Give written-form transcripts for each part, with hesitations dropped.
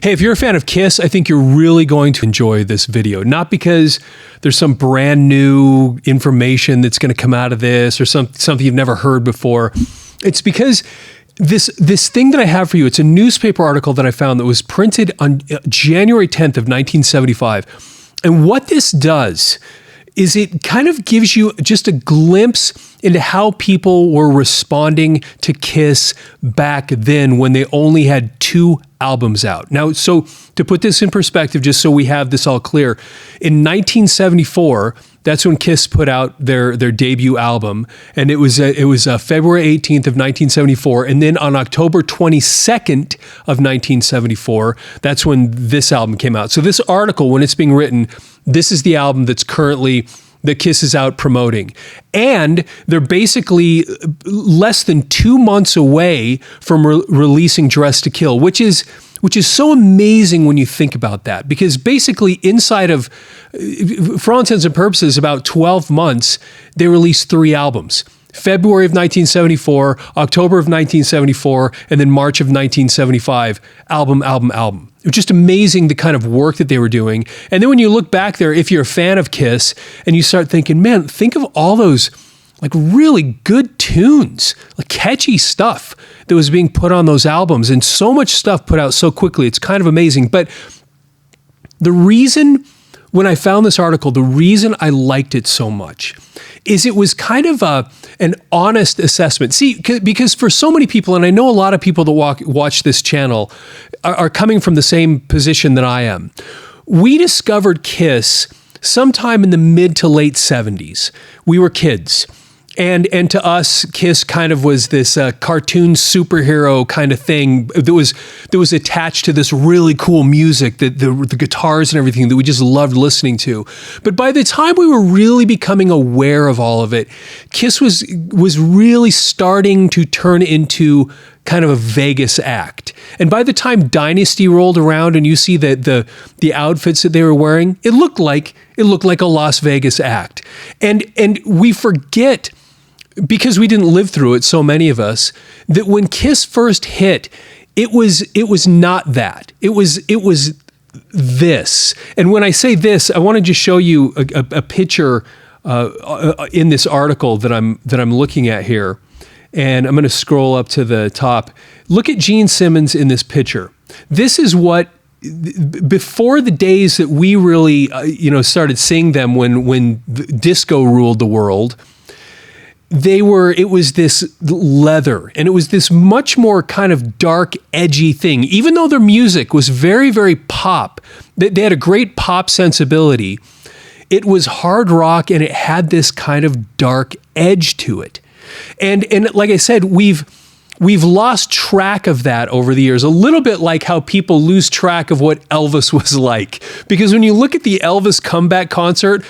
Hey, if you're a fan of Kiss, I think you're really going to enjoy this video. Not because there's some brand new information that's going to come out of this or something you've never heard before. It's because this thing that I have for you, it's a newspaper article that I found that was printed on January 10th of 1975. And what this does is it kind of gives you just a glimpse into how people were responding to Kiss back then when they only had 2 albums out. Now, so to put this in perspective, just so we have this all clear, in 1974, that's when Kiss put out their debut album, and it was February 18th of 1974, and then on October 22nd of 1974, that's when this album came out. So this article, when it's being written, this is the album that's currently that Kiss is out promoting. And they're basically less than 2 months away from releasing Dress to Kill, which is so amazing when you think about that. Because basically inside of, for all intents and purposes, about 12 months, they released 3 albums. February of 1974, October of 1974, and then March of 1975, album. It was just amazing the kind of work that they were doing. And then when you look back there, if you're a fan of Kiss, and you start thinking, man, think of all those like really good tunes, like catchy stuff that was being put on those albums, and so much stuff put out so quickly. It's kind of amazing. But the reason, when I found this article, the reason I liked it so much is it was kind of an honest assessment. See, because for so many people, and I know a lot of people that watch this channel are coming from the same position that I am. We discovered Kiss sometime in the mid to late 70s. We were kids. And to us, Kiss kind of was this cartoon superhero kind of thing that was attached to this really cool music, that the guitars and everything that we just loved listening to. But by the time we were really becoming aware of all of it, Kiss was really starting to turn into kind of a Vegas act. And by the time Dynasty rolled around and you see the outfits that they were wearing, it looked like a Las Vegas act. And we forget, because we didn't live through it, so many of us, that when Kiss first hit, it was not that. It was this. And when I say this, I want to just show you a picture in this article that I'm looking at here. And I'm going to scroll up to the top. Look at Gene Simmons in this picture. This is what, before the days that we really started seeing them when disco ruled the world, it was this leather, and it was this much more kind of dark, edgy thing. Even though their music was very, very pop, they had a great pop sensibility, it was hard rock, and it had this kind of dark edge to it. And like I said, we've lost track of that over the years, a little bit like how people lose track of what Elvis was like. Because when you look at the Elvis comeback concert,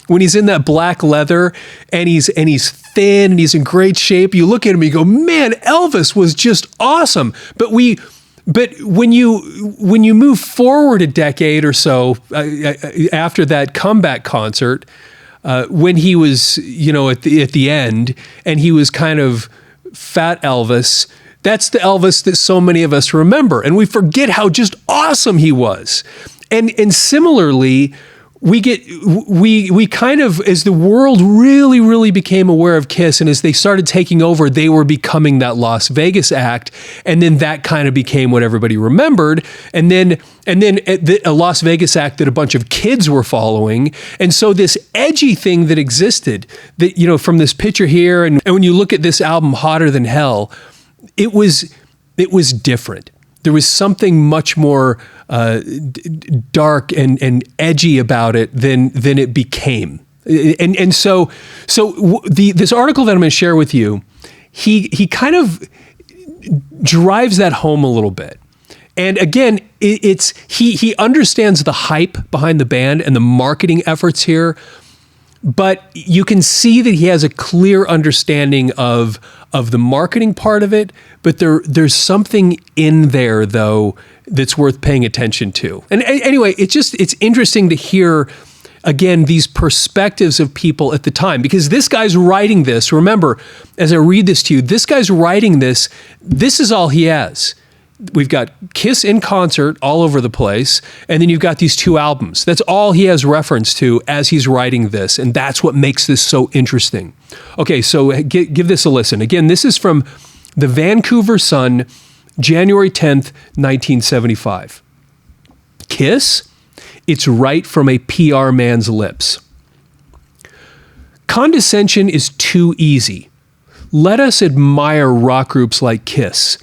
when he's in that black leather and he's thin and he's in great shape, you look at him and you go, man, Elvis was just awesome. But when you move forward a decade or so after that comeback concert, when he was, at the end, and he was kind of fat Elvis, that's the Elvis that so many of us remember, and we forget how just awesome he was. And similarly, we kind of, as the world really, really became aware of Kiss, and as they started taking over, they were becoming that Las Vegas act, and then that kind of became what everybody remembered, and then a Las Vegas act that a bunch of kids were following. And so this edgy thing that existed, that from this picture here, and when you look at this album, Hotter Than Hell, it was different. There was something much more dark and edgy about it than it became. And so this article that I'm going to share with you, he kind of drives that home a little bit. And again, he understands the hype behind the band and the marketing efforts here, but you can see that he has a clear understanding of the marketing part of it, but there's something in there, though, that's worth paying attention to. And anyway, it's interesting to hear, again, these perspectives of people at the time, because this guy's writing this. Remember, as I read this to you, this guy's writing this is all he has. we've got Kiss in concert all over the place, and then you've got these 2 albums. That's all he has reference to as he's writing this, and that's what makes this so interesting. Okay, so give this a listen. Again, this is from the Vancouver Sun, January 10th, 1975. Kiss, it's right from a PR man's lips. Condescension is too easy. Let us admire rock groups like Kiss.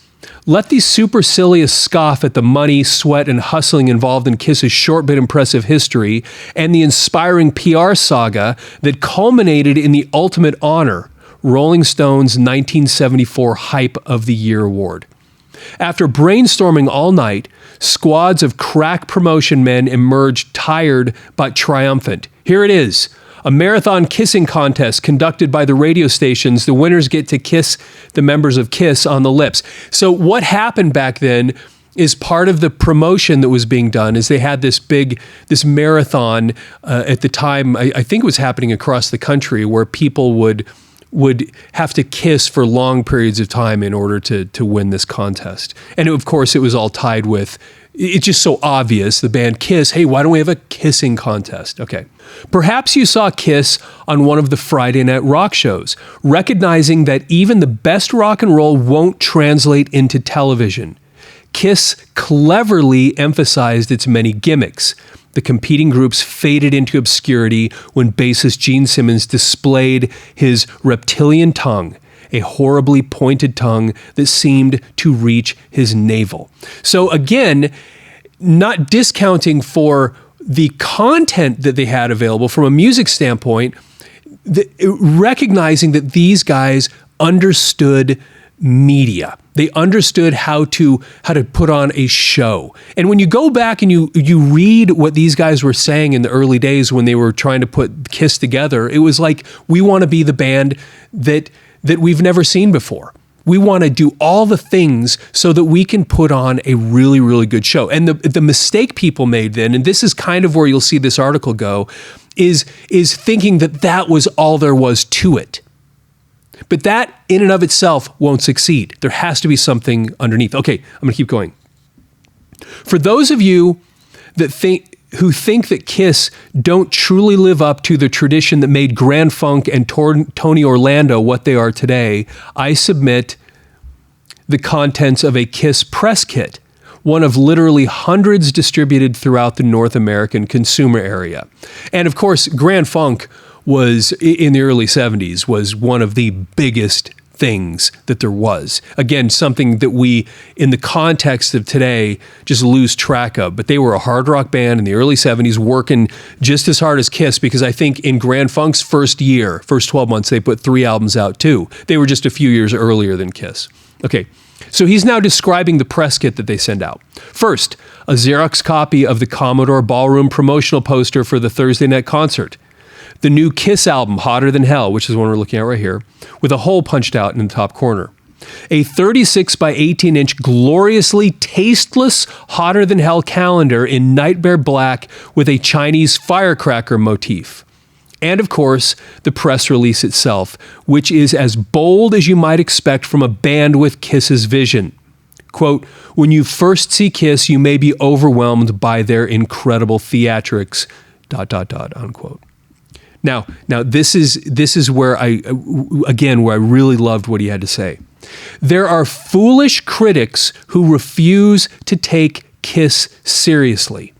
Let these supercilious scoff at the money, sweat, and hustling involved in Kiss's short but impressive history and the inspiring PR saga that culminated in the ultimate honor, Rolling Stone's 1974 Hype of the Year award. After brainstorming all night, squads of crack promotion men emerged tired but triumphant. Here it is. A marathon kissing contest conducted by the radio stations. The winners get to kiss the members of Kiss on the lips. So what happened back then is part of the promotion that was being done is they had this marathon at the time. I think it was happening across the country where people would have to kiss for long periods of time in order to win this contest. And of course, it was all tied with, it's just so obvious, the band Kiss, hey, why don't we have a kissing contest? Okay. Perhaps you saw Kiss on one of the Friday night rock shows, recognizing that even the best rock and roll won't translate into television. Kiss cleverly emphasized its many gimmicks. The competing groups faded into obscurity when bassist Gene Simmons displayed his reptilian tongue, a horribly pointed tongue that seemed to reach his navel. So again, not discounting for the content that they had available from a music standpoint, recognizing that these guys understood media. They understood how to put on a show. And when you go back and you read what these guys were saying in the early days when they were trying to put Kiss together, it was like, we want to be the band that we've never seen before. We want to do all the things so that we can put on a really, really good show. And the mistake people made then, and this is kind of where you'll see this article go, is thinking that was all there was to it. But that in and of itself won't succeed. There has to be something underneath. Okay, I'm going to keep going. For those of you who think that Kiss don't truly live up to the tradition that made Grand Funk and Tony Orlando what they are today, I submit the contents of a Kiss press kit, one of literally hundreds distributed throughout the North American consumer area. And of course, Grand Funk was, in the early 70s, was one of the biggest things that there was. Again, something that we, in the context of today, just lose track of. But they were a hard rock band in the early 70s working just as hard as Kiss, because I think in Grand Funk's first 12 months, they put 3 albums out too. They were just a few years earlier than Kiss. Okay, so he's now describing the press kit that they send out. First, a Xerox copy of the Commodore Ballroom promotional poster for the Thursday night concert. The new Kiss album, Hotter Than Hell, which is one we're looking at right here, with a hole punched out in the top corner. A 36 by 18-inch gloriously tasteless Hotter Than Hell calendar in nightmare black with a Chinese firecracker motif. And of course, the press release itself, which is as bold as you might expect from a band with Kiss's vision. Quote, when you first see Kiss, you may be overwhelmed by their incredible theatrics, ... unquote. Now this is where I really loved what he had to say. There are foolish critics who refuse to take Kiss seriously.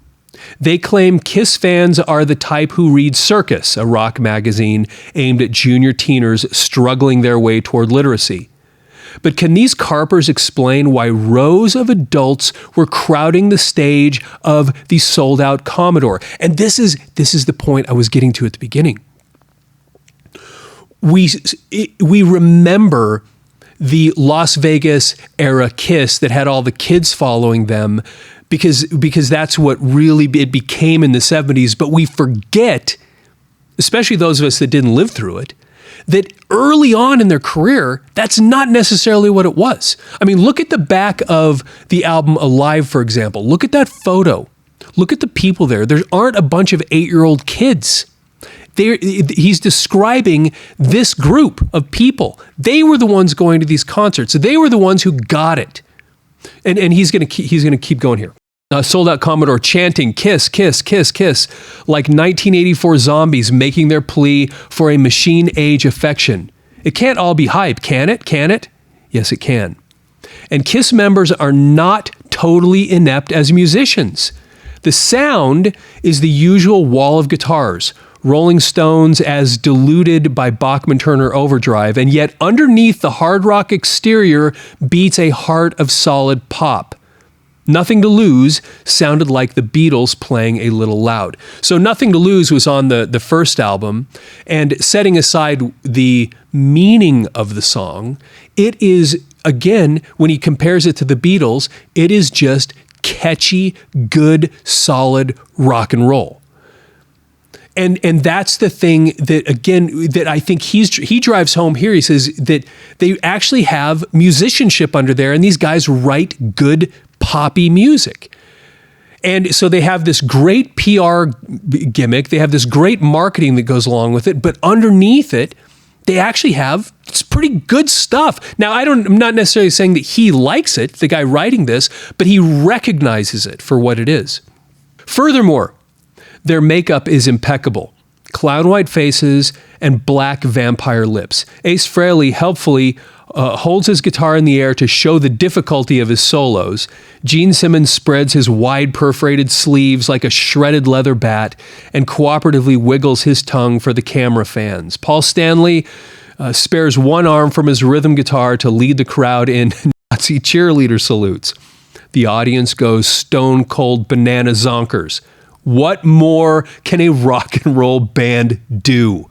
They claim Kiss fans are the type who read Circus, a rock magazine aimed at junior teeners struggling their way toward literacy. But can these carpers explain why rows of adults were crowding the stage of the sold-out Commodore? And this is the point I was getting to at the beginning. We remember the Las Vegas era Kiss that had all the kids following them because that's what really it became in the 70s. But we forget, especially those of us that didn't live through it, that early on in their career, that's not necessarily what it was. I mean, look at the back of the album Alive, for example. Look at that photo. Look at the people there. There aren't a bunch of 8-year-old kids. He's describing this group of people. They were the ones going to these concerts. They were the ones who got it. And he's going to keep going here. Sold Out Commodore chanting, "Kiss, kiss, kiss, kiss," like 1984 zombies making their plea for a machine age affection. It can't all be hype, can it? Can it? Yes, it can. And Kiss members are not totally inept as musicians. The sound is the usual wall of guitars, Rolling Stones as diluted by Bachman-Turner overdrive, and yet underneath the hard rock exterior beats a heart of solid pop. Nothing to Lose sounded like the Beatles playing a little loud. So Nothing to Lose was on the first album, and setting aside the meaning of the song, it is, again, when he compares it to the Beatles, it is just catchy, good, solid rock and roll. And that's the thing that, again, that I think he drives home here. He says that they actually have musicianship under there, and these guys write good poppy music. And so they have this great PR gimmick. They have this great marketing that goes along with it. But underneath it, they actually have pretty good stuff. Now, I'm not necessarily saying that he likes it, the guy writing this, but he recognizes it for what it is. Furthermore, their makeup is impeccable. Cloud white faces and black vampire lips. Ace Frehley helpfully holds his guitar in the air to show the difficulty of his solos. Gene Simmons spreads his wide perforated sleeves like a shredded leather bat and cooperatively wiggles his tongue for the camera fans. Paul Stanley spares one arm from his rhythm guitar to lead the crowd in Nazi cheerleader salutes. The audience goes stone cold banana zonkers. What more can a rock and roll band do?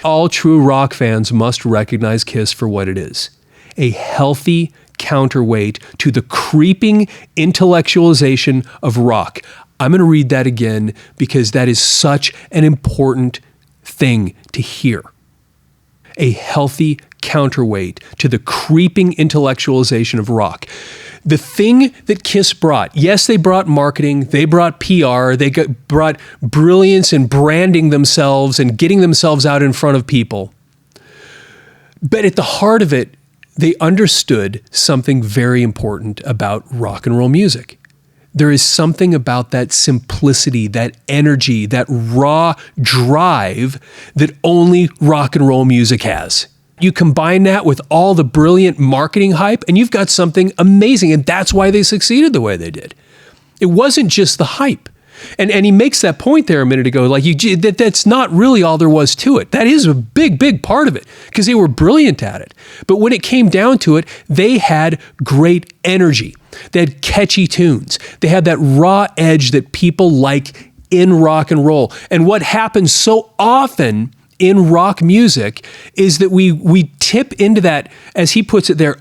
All true rock fans must recognize Kiss for what it is: a healthy counterweight to the creeping intellectualization of rock. I'm going to read that again because that is such an important thing to hear. A healthy counterweight to the creeping intellectualization of rock. The thing that Kiss brought, yes, they brought marketing, they brought PR, they brought brilliance in branding themselves and getting themselves out in front of people. But at the heart of it, they understood something very important about rock and roll music. There is something about that simplicity, that energy, that raw drive that only rock and roll music has. You combine that with all the brilliant marketing hype, and you've got something amazing. And that's why they succeeded the way they did. It wasn't just the hype. And he makes that point there a minute ago, like that's not really all there was to it. That is a big, big part of it because they were brilliant at it. But when it came down to it, they had great energy. They had catchy tunes. They had that raw edge that people like in rock and roll. And what happens so often in rock music is that we tip into that, as he puts it there,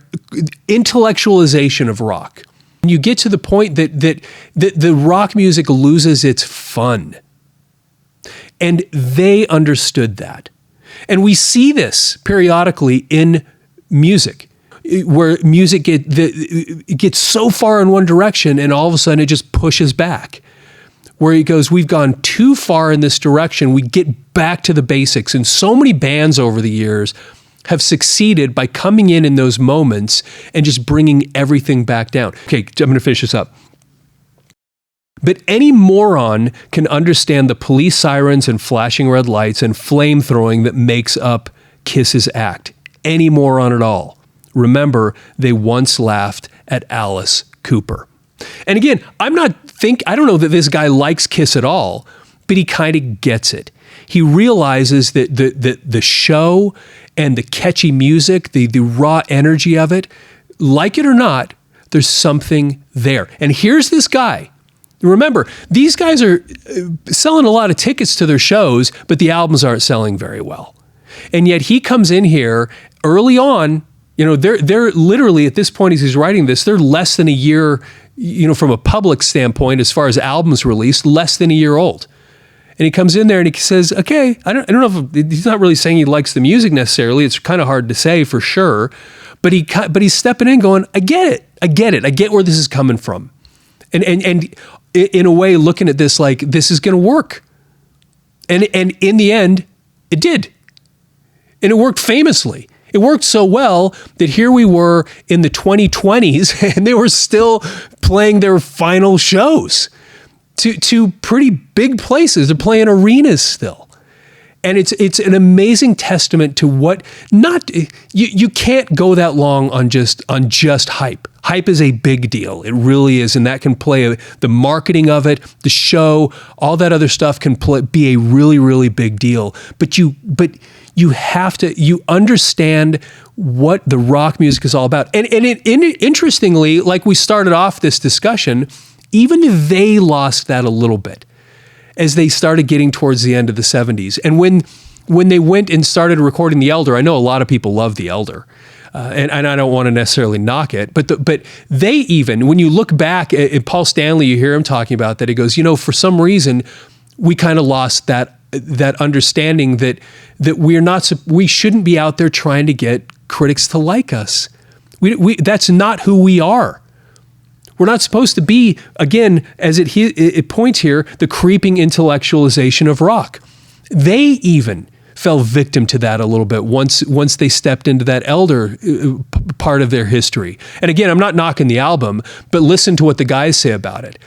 intellectualization of rock. You get to the point that the rock music loses its fun. And they understood that. And we see this periodically in music, where music gets so far in one direction and all of a sudden it just pushes back. Where he goes, we've gone too far in this direction, we get back to the basics. And so many bands over the years have succeeded by coming in those moments and just bringing everything back down. Okay, I'm going to finish this up. But any moron can understand the police sirens and flashing red lights and flame throwing that makes up Kiss's act. Any moron at all. Remember, they once laughed at Alice Cooper. And again, I don't know that this guy likes Kiss at all, but he kind of gets it. He realizes that the show and the catchy music, the raw energy of it, like it or not, there's something there. And here's this guy. Remember, these guys are selling a lot of tickets to their shows, but the albums aren't selling very well. And yet he comes in here early on. You know, they're literally at this point as he's writing this, they're less than a year, you know, from a public standpoint, as far as albums released, less than a year old. And he comes in there and he says, okay, I don't know if he's not really saying he likes the music necessarily. It's kind of hard to say for sure, but he's stepping in going, I get it. I get where this is coming from. And in a way, looking at this like this is going to work. And in the end, it did. And it worked famously. It worked so well that here we were in the 2020s and they were still playing their final shows to pretty big places. They're playing arenas still. And it's an amazing testament to what you can't go that long on just hype. Hype is a big deal. It really is, and that can play the marketing of it, the show, all that other stuff can be a really, really big deal. But you have to understand what the rock music is all about. And interestingly, like we started off this discussion, even they lost that a little bit as they started getting towards the end of the 70s. And when they went and started recording The Elder, I know a lot of people love The Elder, and I don't want to necessarily knock it, but they even, when you look back at Paul Stanley, you hear him talking about that, he goes, for some reason, we kind of lost that understanding that we shouldn't be out there trying to get critics to like us. That's not who we are. We're not supposed to be, again, as it points here, the creeping intellectualization of rock. They even fell victim to that a little bit once they stepped into that Elder part of their history. And again, I'm not knocking the album, but listen to what the guys say about it.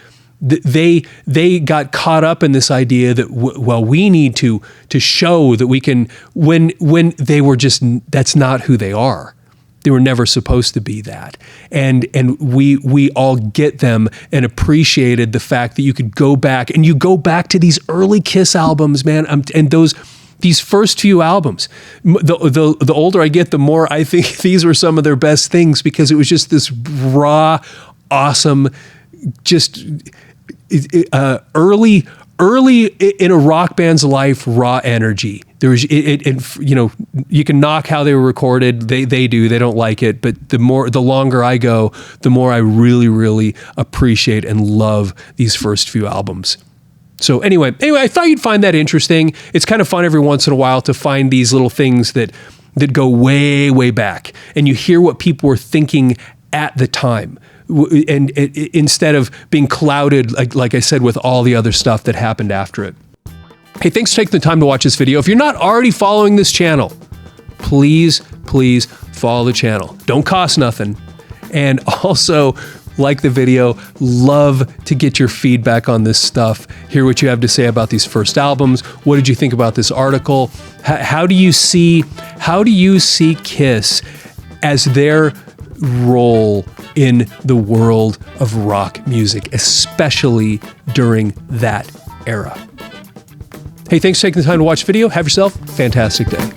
They got caught up in this idea that we need to show that we can, when they were just, that's not who they are. They were never supposed to be that. And we all get them and appreciated the fact that you could go back and you go back to these early Kiss albums, man. And these first few albums, the older I get, the more I think these were some of their best things, because it was just this raw, awesome, just early in a rock band's life, raw energy. There's you can knock how they were recorded. They don't like it, but the longer I go, the more I really, really appreciate and love these first few albums. So anyway, I thought you'd find that interesting. It's kind of fun every once in a while to find these little things that go way, way back, and you hear what people were thinking at the time. And instead of being clouded, like I said, with all the other stuff that happened after it. Hey, thanks for taking the time to watch this video. If you're not already following this channel, please follow the channel. Don't cost nothing. And also, like the video, love to get your feedback on this stuff. Hear what you have to say about these first albums. What did you think about this article? How do you see Kiss as their role in the world of rock music, especially during that era? Hey, thanks for taking the time to watch the video. Have yourself a fantastic day.